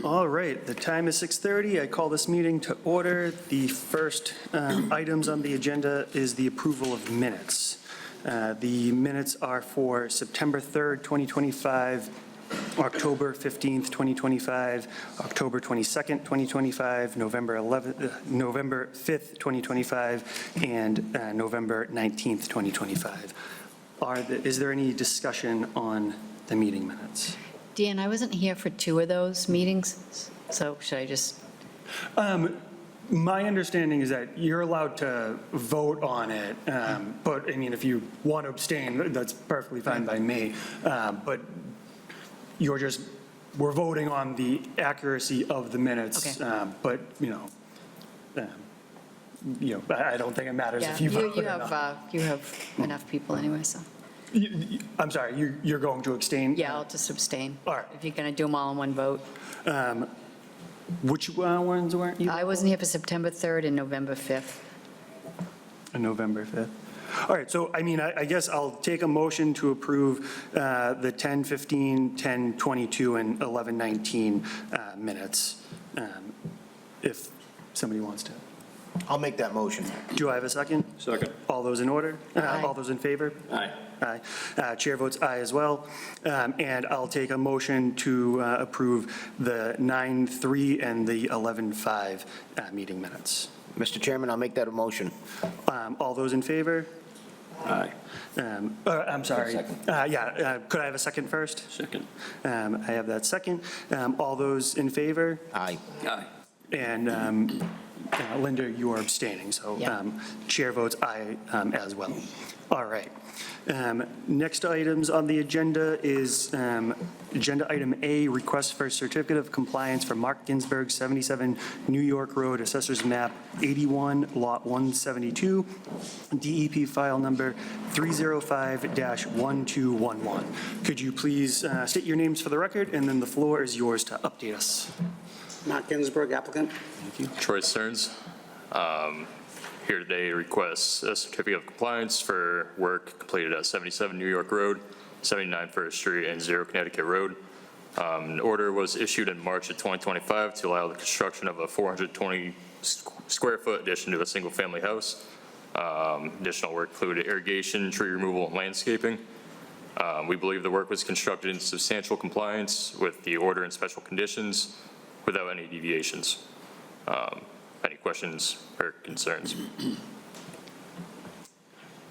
All right, the time is 6:30. I call this meeting to order. The first items on the agenda is the approval of minutes. The minutes are for September 3rd, 2025, October 15th, 2025, October 22nd, 2025, November 5th, 2025, and November 19th, 2025. Is there any discussion on the meeting minutes? Dan, I wasn't here for two of those meetings, so should I just, My understanding is that you're allowed to vote on it, but, I mean, if you want to abstain, that's perfectly fine by me. But we're voting on the accuracy of the minutes. Okay. But, I don't think it matters yeah, if you vote you or not. have enough people anyway, so, I'm sorry, you're going to abstain? yeah, I'll just abstain. All right. If you're going to do them all in one vote. Which ones weren't you? I wasn't here for September 3rd and November 5th. November 5th. All right, so I mean, I guess I'll take a motion to approve the 10:15, 10:22, and 11:19 minutes, if somebody wants to. I'll make that motion. Do I have a second? Second. All those in order? Aye. All those in favor? Aye. Aye. Chair votes aye as well. And I'll take a motion to approve the 9:3 and the 11:5 meeting minutes. Mr. Chairman, I'll make that a motion. All those in favor? Aye. I'm sorry. Second. Could I have a second first? Second. I have that second. All those in favor? Aye. Aye. And Linda, you are abstaining, so Yeah. chair votes aye as well. All right. Next items on the agenda is agenda item A, request for certificate of compliance for Mark Ginsburg, 77 New York Road, Assessors Map 81, Lot 172, DEP file number 305-1211. Could you please state your names for the record, and then the floor is yours to update us. Mark Ginsburg, applicant. Troy Stearns, here today to request a certificate of compliance for work completed at 77 New York Road, 79 First Street, and 0 Connecticut Road. An order was issued in March of 2025 to allow the construction of a 420 square foot addition to a single family house. Additional work included irrigation, tree removal, and landscaping. We believe the work was constructed in substantial compliance with the order and special conditions without any deviations. Any questions or concerns?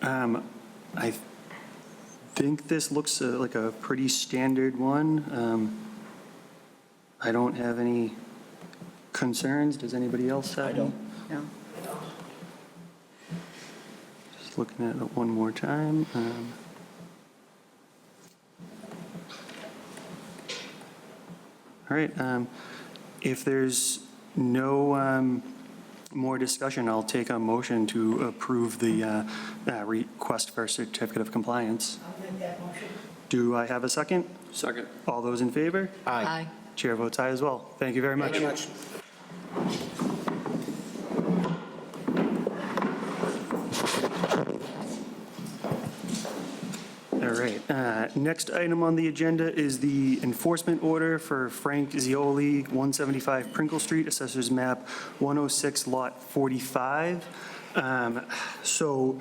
I think this looks like a pretty standard one. I don't have any concerns. Does anybody else have any? No? Just looking at it one more time. All right. If there's no more discussion, I'll take a motion to approve the request for a certificate of compliance. I'll make that motion. Do I have a second? Second. All those in favor? Aye. Chair votes aye as well. Thank you very much. Very much. All right. Next item on the agenda is the enforcement order for Frank Zioli, 175 Prinkle Street, Assessors Map 106, Lot 45. So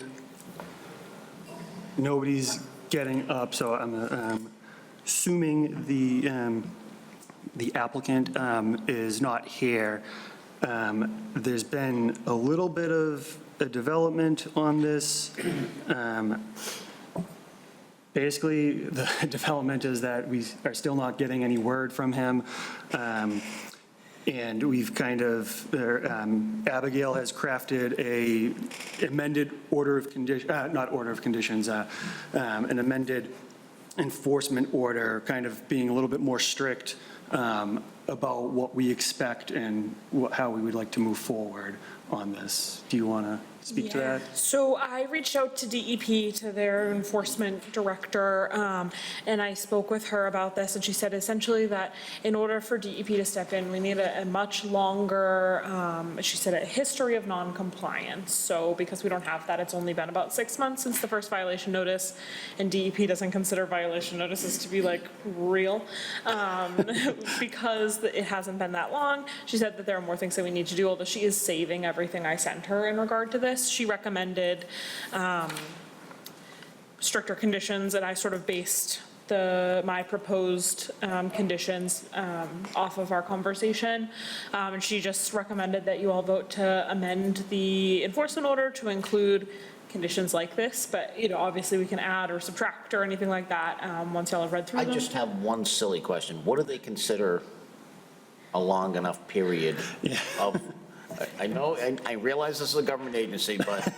nobody's getting up, so I'm assuming the applicant is not here. There's been a little bit of a development on this. Basically, the development is that we are still not getting any word from him. And we've kind of, Abigail has crafted a amended order of condition, not order of conditions, an amended enforcement order, kind of being a little bit more strict about what we expect and how we would like to move forward on this. Do you want to speak to that? So I reached out to DEP, to their enforcement director, and I spoke with her about this, and she said essentially that in order for DEP to step in, we need a much longer, she said, a history of non-compliance. So because we don't have that, it's only been about 6 months since the first violation notice, and DEP doesn't consider violation notices to be like real, because because it hasn't been that long, she said that there are more things that we need to do, although she is saving everything I sent her in regard to this. She recommended stricter conditions, and I sort of based my proposed conditions off of our conversation. And she just recommended that you all vote to amend the enforcement order to include conditions like this, but, obviously we can add or subtract or anything like that once y'all have read through I them. just have one silly question. What do they consider a long enough period of, I know, and I realize this is a government agency, but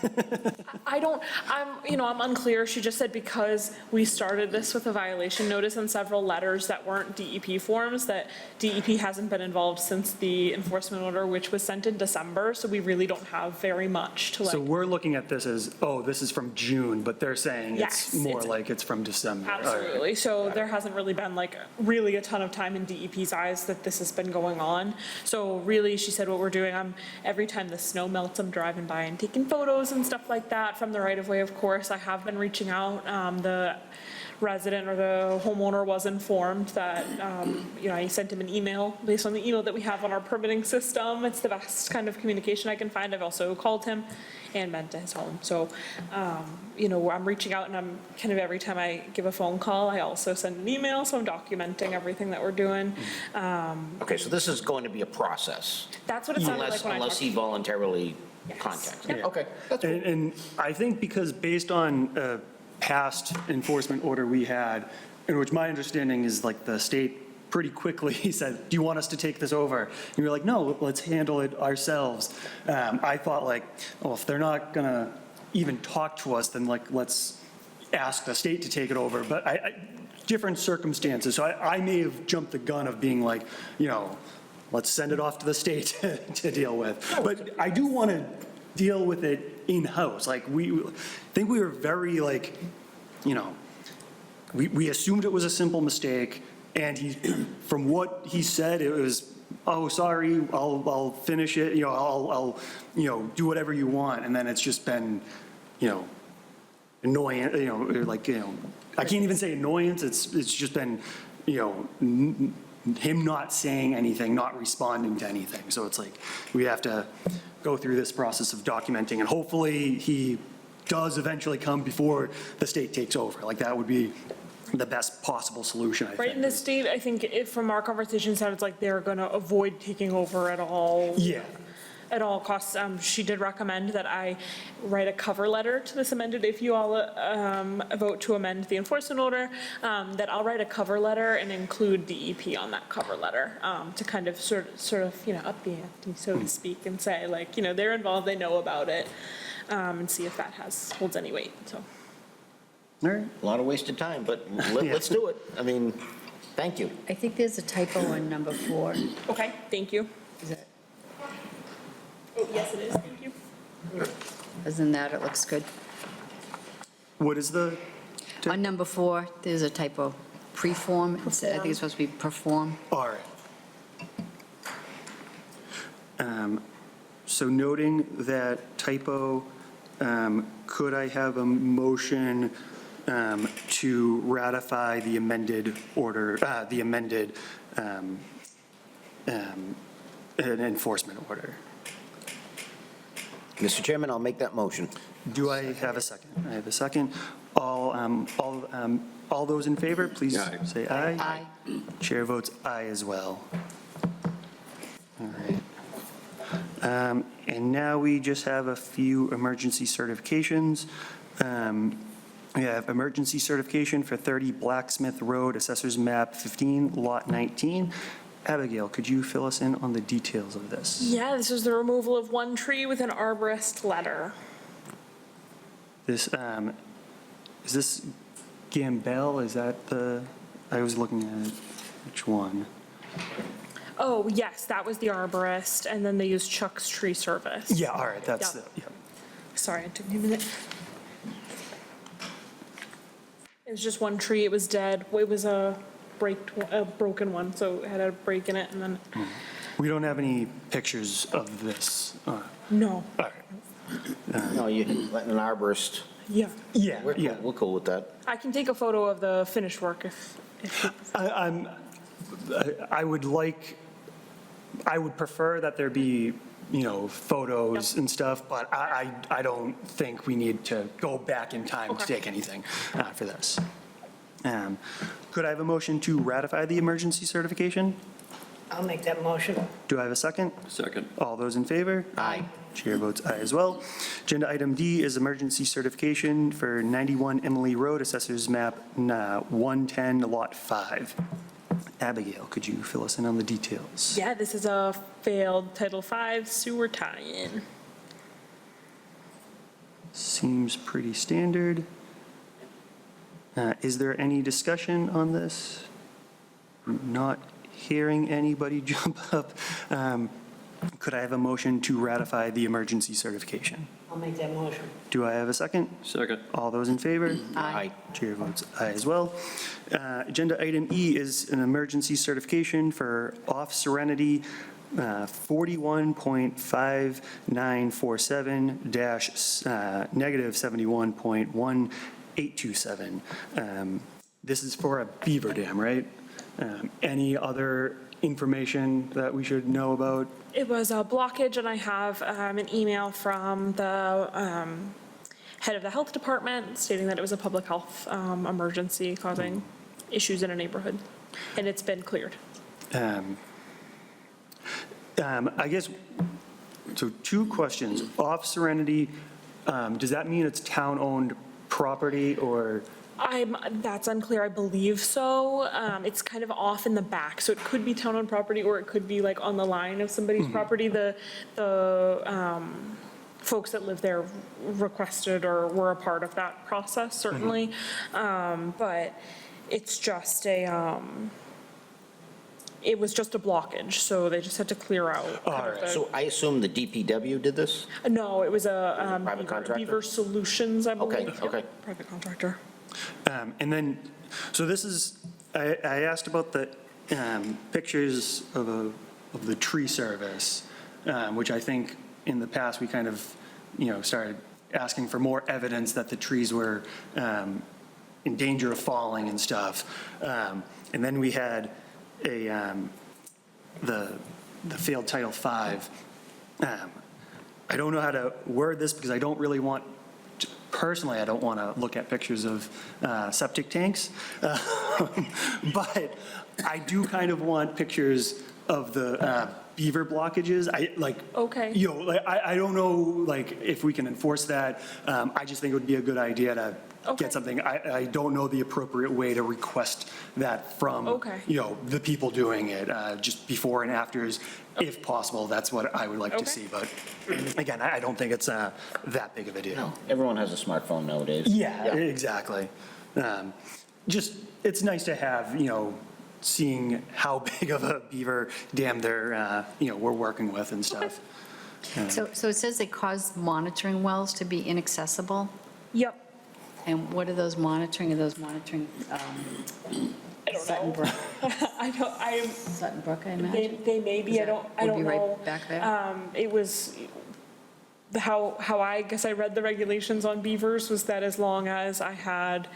I'm unclear. She just said because we started this with a violation notice and several letters that weren't DEP forms, that DEP hasn't been involved since the enforcement order, which was sent in December, so we really don't have very much to So we're looking at this as, oh, this is from June, but they're saying Yes, it's more it's- like it's from December. All right. Absolutely. So there hasn't really been really a ton of time in DEP's eyes that this has been going on. So really, she said what we're doing, every time the snow melts, I'm driving by and taking photos and stuff like that from the right of way, of course. I have been reaching out. The resident or the homeowner was informed that, I sent him an email based on the email that we have on our permitting system. It's the best kind of communication I can find. I've also called him and been to his home. So, I'm reaching out, and I'm kind of, every time I give a phone call, I also send an email, so I'm documenting everything that we're doing. okay, so this is going to be a process. That's what it sounded like when I Unless talked. he voluntarily Yes. contacts. Yeah. Okay, that's cool. And I think because based on a past enforcement order we had, in which my understanding is like the state pretty quickly said, do you want us to take this over? And you're like, no, let's handle it ourselves. I thought well, if they're not gonna even talk to us, then let's ask the state to take it over. But different circumstances. So I may have jumped the gun of being like, let's send it off to the state to deal with. But I do want to deal with it in-house. We think we were very we assumed it was a simple mistake, and from what he said, it was, oh, sorry, I'll finish it, I'll do whatever you want. And then it's just been, annoying, I can't even say annoyance, it's just been, him not saying anything, not responding to anything. So it's like, we have to go through this process of documenting, and hopefully he does eventually come before the state takes over. That would be the best possible solution, I think. Right, in the state, I think from our conversation, sounds like they're going to avoid taking over at all. Yeah. At all costs. She did recommend that I write a cover letter to this amended, if you all vote to amend the enforcement order, that I'll write a cover letter and include DEP on that cover letter, to kind of sort of, up the ante, so to speak, and say, they're involved, they know about it, and see if that holds any weight, so. All right. A lot of wasted time, but let's do it. I mean, thank you. I think there's a typo on number 4. Okay, thank you. Is that, Oh, yes, it is, thank you. other than that, it looks good. What is the, On number 4, there's a typo. Preform, instead, I think it's supposed to be perform. all right. So noting that typo, could I have a motion to ratify the amended order, the amended an enforcement order? Mr. Chairman, I'll make that motion. Do I have a second? I have a second. All those in favor, please Aye. say aye. Aye. Chair votes aye as well. All right. And now we just have a few emergency certifications. We have emergency certification for 30 Blacksmith Road, Assessors Map 15, Lot 19. Abigail, could you fill us in on the details of this? Yeah, this is the removal of one tree with an arborist letter. This, is this Gambell? Is that I was looking at which one? Oh, yes, that was the arborist, and then they used Chuck's Tree Service. Yeah, all right, that's Yeah. the, yeah. Sorry, it took me a minute. It was just one tree, it was dead. It was a broken one, so it had a break in it, and then, We don't have any pictures of this. no, All right. No, you letting an arborist, yeah. Yeah, we're yeah. cool, we're cool with that. I can take a photo of the finished work if you- I would like I would prefer that there be, photos and stuff, but I don't think we need to go back in time to Okay. take anything for this. Could I have a motion to ratify the emergency certification? I'll make that motion. Do I have a second? Second. All those in favor? Aye. Chair votes aye as well. Agenda item D is emergency certification for 91 Emily Road, Assessors Map 110, Lot 5. Abigail, could you fill us in on the details? Yeah, this is a failed Title V sewer tie-in. Seems pretty standard. Is there any discussion on this? Not hearing anybody jump up. Could I have a motion to ratify the emergency certification? I'll make that motion. Do I have a second? Second. All those in favor? Aye. Chair votes aye as well. Agenda item E is an emergency certification for off Serenity 41.5947 negative 71.1827. This is for a beaver dam, right? Any other information that we should know about? It was a blockage, and I have an email from the head of the health department stating that it was a public health emergency causing issues in a neighborhood, and it's been cleared. I guess, so two questions. Off Serenity, does that mean it's town-owned property or? That's unclear, I believe so. It's kind of off in the back, so it could be town-owned property, or it could be like on the line of somebody's property. The folks that live there requested or were a part of that process, certainly. But it's just it was just a blockage, so they just had to clear out. kind of the- So I assume the DPW did this? No, it was a Private Beaver- contractor? Beaver Solutions, I Okay, believe. okay. Yep, private contractor. And then, so this is, I asked about the pictures of the tree service, which I think in the past, we kind of, started asking for more evidence that the trees were in danger of falling and stuff. And then we had the failed Title V. I don't know how to word this because I don't really want, personally, I don't want to look at pictures of septic tanks. But I do kind of want pictures of the beaver blockages. Okay. I don't know, like, if we can enforce that. I just think it would be a good idea to Okay. get something. I don't know the appropriate way to request that from, Okay. the people doing it, just before and afters, if possible. That's what I would like to Okay. see. But again, I don't think it's that big of a deal. Everyone has a smartphone nowadays. Yeah, exactly. Just, it's nice to have, seeing how big of a beaver dam they're, we're working with and stuff. So it says they caused monitoring wells to be inaccessible? Yep. And what are those monitoring? Are those monitoring I don't Sutton know. Brook? I'm, Sutton Brook, I imagine? they may be, I don't Would be right know. back there? It was, how I guess I read the regulations on beavers was that as long as I had,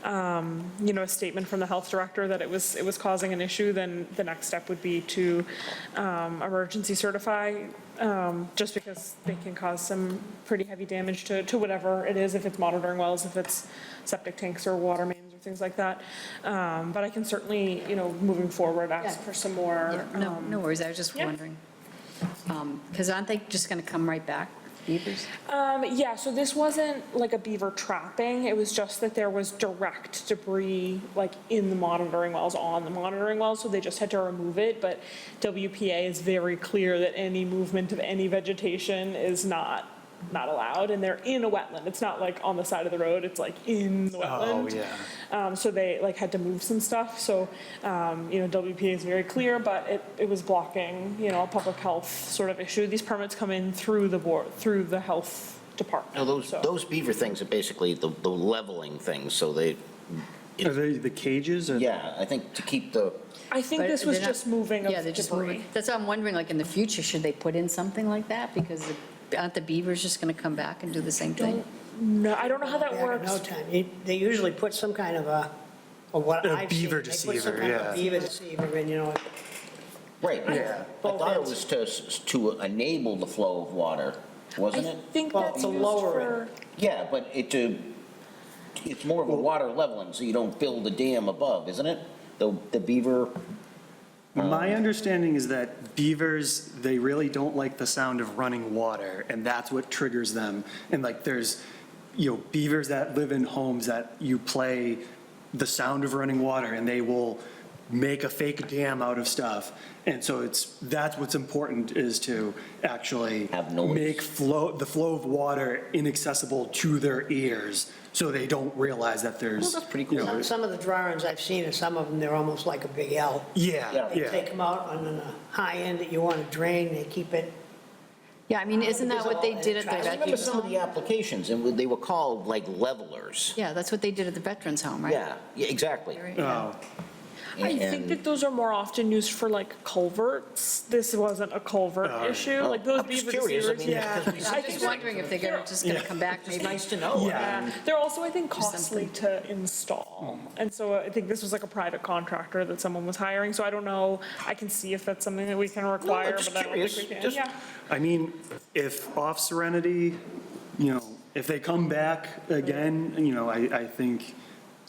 a statement from the health director that it was causing an issue, then the next step would be to emergency certify, just because they can cause some pretty heavy damage to whatever it is, if it's monitoring wells, if it's septic tanks or water mains or things like that. But I can certainly, moving forward, ask Yeah. for some more. No worries, I was just yeah. wondering. Because aren't they just going to come right back, beavers? Yeah, so this wasn't like a beaver trapping, it was just that there was direct debris like in the monitoring wells, on the monitoring wells, so they just had to remove it, but WPA is very clear that any movement of any vegetation is not allowed, and they're in a wetland, it's not like on the side of the road, it's like in the wetland. yeah. So they like had to move some stuff, so, WPA is very clear, but it was blocking, a public health sort of issue. These permits come in through the board, through the health department. No, so- those beaver things are basically the leveling things, so they, Are they the cages? Or? yeah, I think to keep the, I think But this was they're not- just moving of Yeah, they're just debris. moving. That's what I'm wondering, like, in the future, should they put in something like that? Because aren't the beavers just going to come back and do the same thing? No, I don't know how that Back in works. no time. They usually put some kind of or what A I've seen. beaver They put some deceiver, kind of yeah. a beaver deceiver in, Right. Yeah. I thought it was to enable the flow of water, wasn't I it? think Well, that's to used lower for, Yeah, but it's more of a water leveling, so you don't build a dam above, isn't it? The beaver, My understanding is that beavers, they really don't like the sound of running water, and that's what triggers them. And like, there's, beavers that live in homes that you play the sound of running water, and they will make a fake dam out of stuff. And so that's what's important, is to actually Have noise. make the flow of water inaccessible to their ears, so they don't realize that there's. that's pretty cool. Some of the drawings I've seen, and some of them, they're almost like a big L. Yeah, They yeah. take them out on the high end that you want to drain, they keep it, Yeah, I mean, isn't that what they did at the I I remember veterans some of the home? applications, and they were called like levelers. Yeah, that's what they did at the veterans home, right? Yeah, exactly. Oh, I think And- that those are more often used for like culverts. This wasn't a culvert issue, like those I'm just beaver curious, I deceivers, mean, yeah. because we- I I'm think just they're- wondering if they're just gonna come back It's maybe. nice to know. Yeah, they're also, I think, costly to install. And so I think this was like a private contractor that someone was hiring, so I don't know, I can see if that's something that we can require, just but I don't think we curious, can, just- yeah. I mean, if off Serenity, if they come back again, I think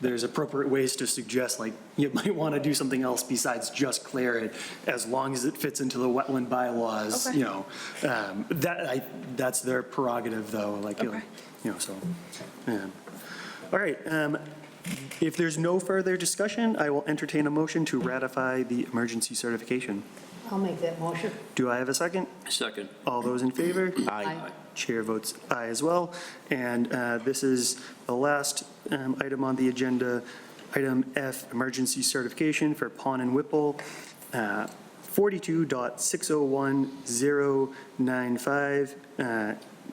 there's appropriate ways to suggest, like, you might want to do something else besides just clear it, as long as it fits into the wetland bylaws, Okay. That's their prerogative, though, like, Okay. so, yeah. All right, if there's no further discussion, I will entertain a motion to ratify the emergency certification. I'll make that motion. Do I have a second? Second. All those in favor? Aye. Chair votes aye as well. And this is the last item on the agenda, item F, emergency certification for Pond and Whipple, 42.601095,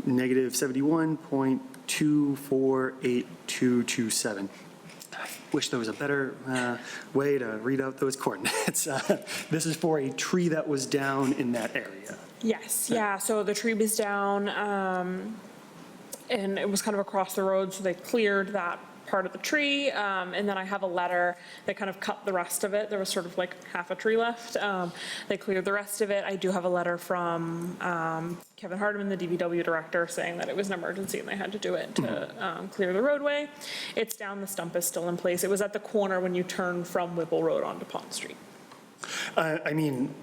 negative 71.248227. Wish there was a better way to read out those coordinates. This is for a tree that was down in that area. Yes, yeah, so the tree was down, and it was kind of across the road, so they cleared that part of the tree, and then I have a letter that kind of cut the rest of it. There was sort of like half a tree left. They cleared the rest of it. I do have a letter from Kevin Hardeman, the DPW director, saying that it was an emergency and they had to do it to clear the roadway. It's down, the stump is still in place. It was at the corner when you turn from Whipple Road onto Pond Street. I mean,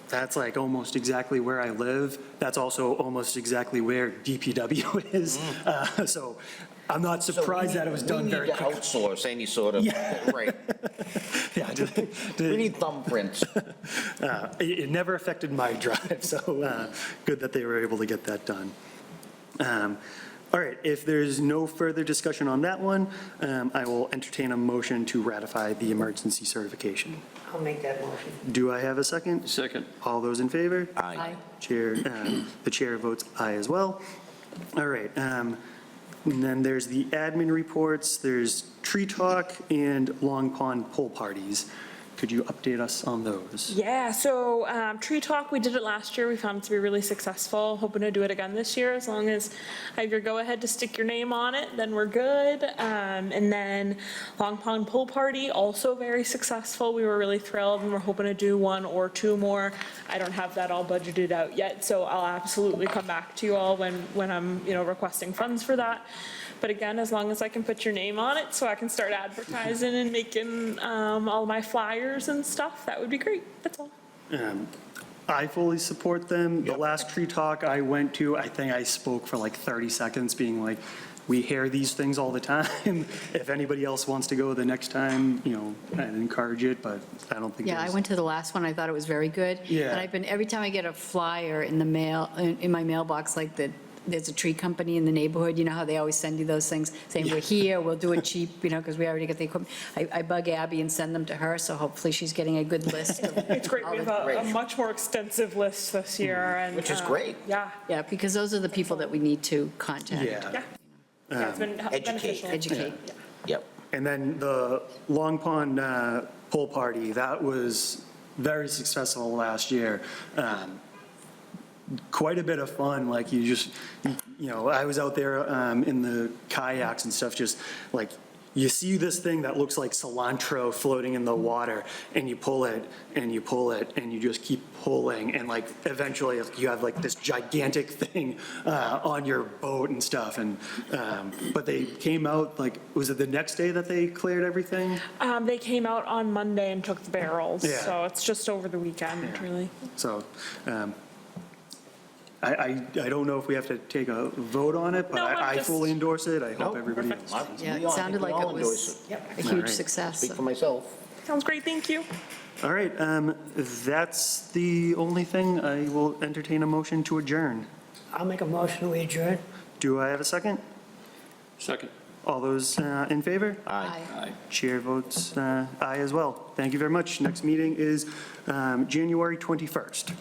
that's like almost exactly where I live. That's also almost exactly where DPW is. So I'm not surprised that it was done very We need to quickly. outsource any sort of, right. Yeah, We need thumbprints. it never affected my drive, so good that they were able to get that done. All right, if there's no further discussion on that one, I will entertain a motion to ratify the emergency certification. I'll make that motion. Do I have a second? Second. All those in favor? Aye. The chair votes aye as well. All right, and then there's the admin reports, there's tree talk and Long Pond pool parties. Could you update us on those? Yeah, so Tree Talk, we did it last year. We found it to be really successful. Hoping to do it again this year. As long as I have your go-ahead to stick your name on it, then we're good. And then Long Pond Pool Party, also very successful. We were really thrilled, and we're hoping to do one or two more. I don't have that all budgeted out yet, so I'll absolutely come back to you all when I'm, requesting funds for that. But again, as long as I can put your name on it so I can start advertising and making all my flyers and stuff, that would be great. That's all. I fully support them. The last tree talk I went to, I think I spoke for like 30 seconds, being like, we hear these things all the time. If anybody else wants to go the next time, I'd encourage it, but I don't think Yeah, I there's. went to the last one, I thought it was very good. Yeah. And every time I get a flyer in the mail, in my mailbox, like there's a tree company in the neighborhood, you know how they always send you those things, saying, we're here, we'll do it cheap, because we already got the equipment. I bug Abby and send them to her, so hopefully she's getting a good list. It's great. We have a Great. much more extensive list this year and. Which is great. Yeah, Yeah, because those are the people that we need to contact. Yeah. yeah. Yeah, it's been beneficial. Educate. Yep. And then the Long Pond pool party, that was very successful last year. Quite a bit of fun, like I was out there in the kayaks and stuff, just like you see this thing that looks like cilantro floating in the water, and you pull it, and you pull it, and you just keep pulling, and like eventually you have like this gigantic thing on your boat and stuff, and, but they came out, like, was it the next day that they cleared everything? They came out on Monday and took the barrels, Yeah. so it's just over the weekend, really. So, I don't know if we have to take a vote on it, but No, I'm I just- fully endorse it. I No, hope everybody perfect. else. Yeah, We it all- I sounded think we like it all endorse was it. a huge success. Speak for myself. Sounds great, thank you. All right, that's the only thing. I will entertain a motion to adjourn. I'll make a motion, we adjourn. Do I have a second? Second. All those in favor? Aye. Chair votes aye as well. Thank you very much. Next meeting is January 21st.